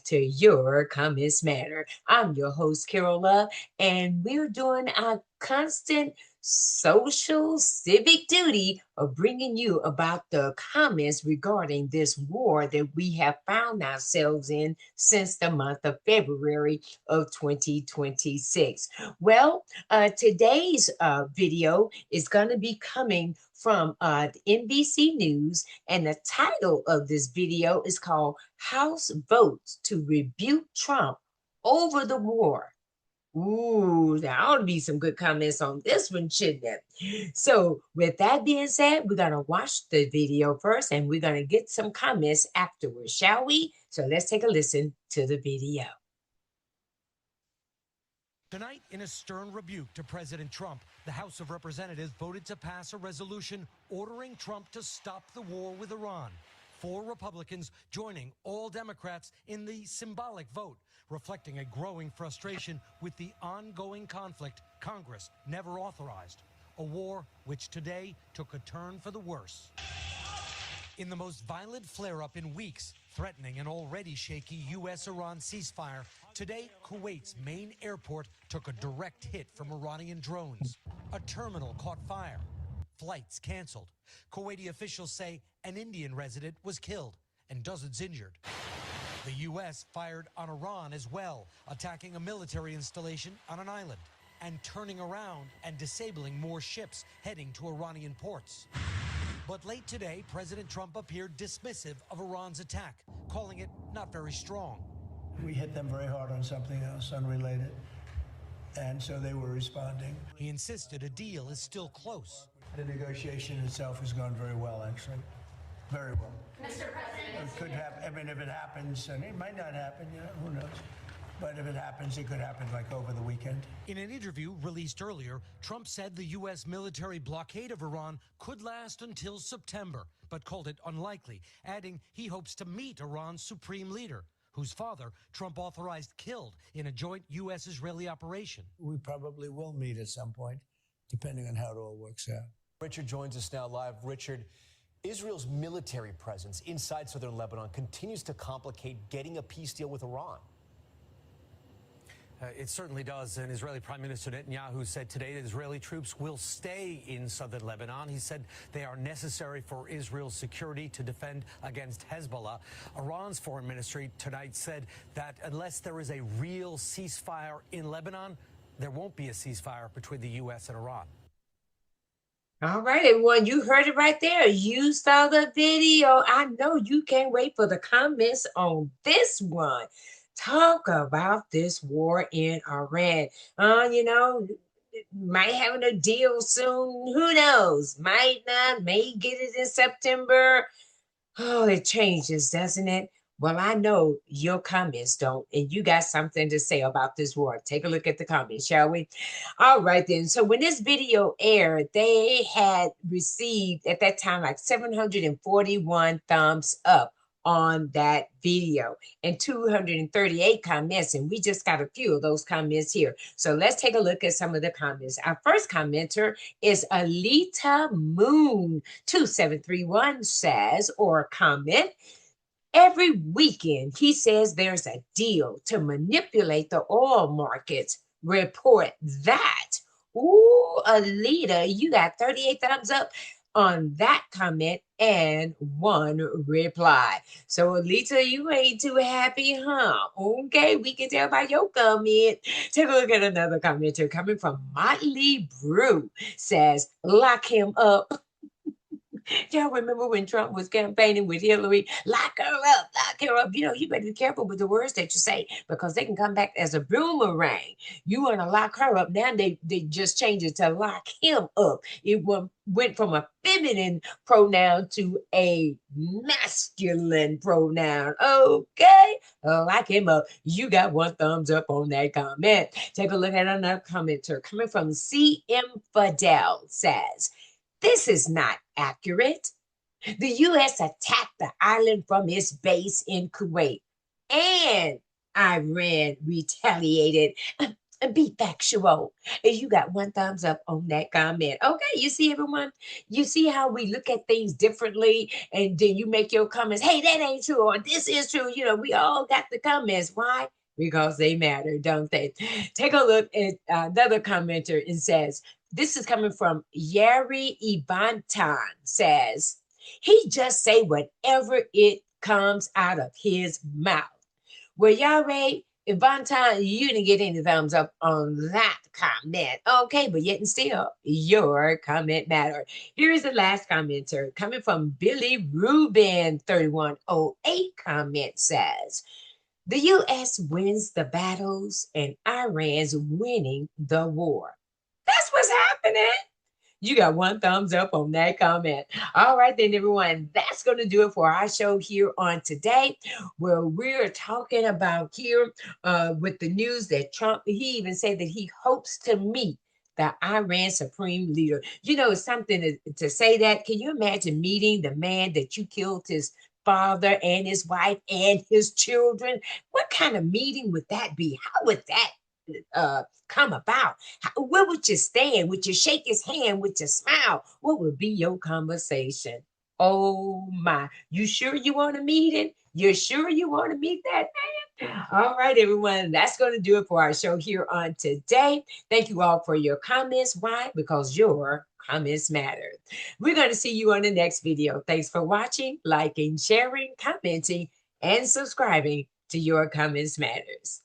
to your Comments Matter. I'm your host, Carol Love, and we're doing our constant social civic duty of bringing you about the comments regarding this war that we have found ourselves in since the month of February of 2026. Well, today's video is going to be coming from NBC News, and the title of this video is called House Votes to Rebuke Trump Over the War. Ooh, there ought to be some good comments on this one, shouldn't there? So, with that being said, we're going to watch the video first and we're going to get some comments afterwards, shall we? So, let's take a listen to the video. Tonight, in a stern rebuke to President Trump, the House of Representatives voted to pass a resolution ordering Trump to stop the war with Iran. 4 Republicans joining all Democrats in the symbolic vote, reflecting a growing frustration with the ongoing conflict Congress never authorized, a war which today took a turn for the worse. In the most violent flare-up in weeks, threatening an already shaky U.S.-Iran ceasefire, today Kuwait's main airport took a direct hit from Iranian drones. A terminal caught fire. Flights canceled. Kuwaiti officials say an Indian resident was killed and dozens injured. The U.S. fired on Iran as well, attacking a military installation on an island and turning around and disabling more ships heading to Iranian ports. But late today, President Trump appeared dismissive of Iran's attack, calling it not very strong. We hit them very hard on something else, unrelated, and so they were responding. He insisted a deal is still close. The negotiation itself has gone very well, actually. Very well. Mr. President. It could happen. I mean, if it happens, and it might not happen, who knows? But if it happens, it could happen like over the weekend. In an interview released earlier, Trump said the U.S. military blockade of Iran could last until September, but called it unlikely, adding he hopes to meet Iran's supreme leader, whose father Trump authorized killed in a joint U.S.-Israeli operation. We probably will meet at some point, depending on how it all works out. Richard joins us now live. Richard, Israel's military presence inside southern Lebanon continues to complicate getting a peace deal with Iran. It certainly does. And Israeli Prime Minister Netanyahu said today that Israeli troops will stay in southern Lebanon. He said they are necessary for Israel's security to defend against Hezbollah. Iran's foreign ministry tonight said that unless there is a real ceasefire in Lebanon, there won't be a ceasefire between the U.S. and Iran. All right, everyone, you heard it right there. You saw the video. I know you can't wait for the comments on this one. Talk about this war in Iran. Might have a deal soon. Who knows? Might not. May get it in September. Oh, it changes, doesn't it? Well, I know your comments don't, and you got something to say about this war. Take a look at the comments, shall we? All right, then. So when this video aired, they had received at that time like 741 thumbs up on that video and 238 comments, and we just got a few of those comments here. So let's take a look at some of the comments. Our first commenter is Alita Moon 2731 says, or comment, every weekend he says there's a deal to manipulate the oil markets. Report that. Ooh, Alita, you got 38 thumbs up on that comment and 1 reply. So, Alita, you ain't too happy, huh? Okay, we can tell by your comment. Take a look at another commenter coming from Motley Brew. Says, lock him up. Y'all remember when Trump was campaigning with Hillary? Lock her up, lock her up. You better be careful with the words that you say because they can come back as a boomerang. You want to lock her up. Now they just changed it to lock him up. It went from a feminine pronoun to a masculine pronoun. Okay, lock him up. You got 1 thumbs up on that comment. Take a look at another commenter coming from C. Infidel says, this is not accurate. The U.S. attacked the island from its base in Kuwait, and Iran retaliated. and be factual. And you got one thumbs up on that comment. Okay, you see everyone? You see how we look at things differently, and then you make your comments, hey, that ain't true, or this is true. You know, we all got the comments. Why? Because they matter, don't they? Take a look at another commenter and says, this is coming from Yari Ivantan, says, he just say whatever it comes out of his mouth. Well, Yari Ivantan, you didn't get any thumbs up on that comment. Okay, but yet and still, your comment mattered. Here is the last commenter coming from Billy Rubin, 3108 comment says, the U.S. wins the battles and Iran's winning the war. That's what's happening. You got one thumbs up on that comment. All right, then, everyone. That's going to do it for our show here on today, where we're talking about here with the news that Trump, he even said that he hopes to meet the Iran supreme leader. You know, it's something to say that. Can you imagine meeting the man that you killed his father and his wife and his children? What kind of meeting would that be? How would that come about? Where would you stand? Would you shake his hand? Would you smile? What would be your conversation? Oh my, you sure you want to meet him? You sure you want to meet that man? All right, everyone, that's going to do it for our show here on today. Thank you all for your comments. Why? Because your comments matter. We're going to see you on the next video. Thanks for watching, liking, sharing, commenting, and subscribing to Your Comments Matters.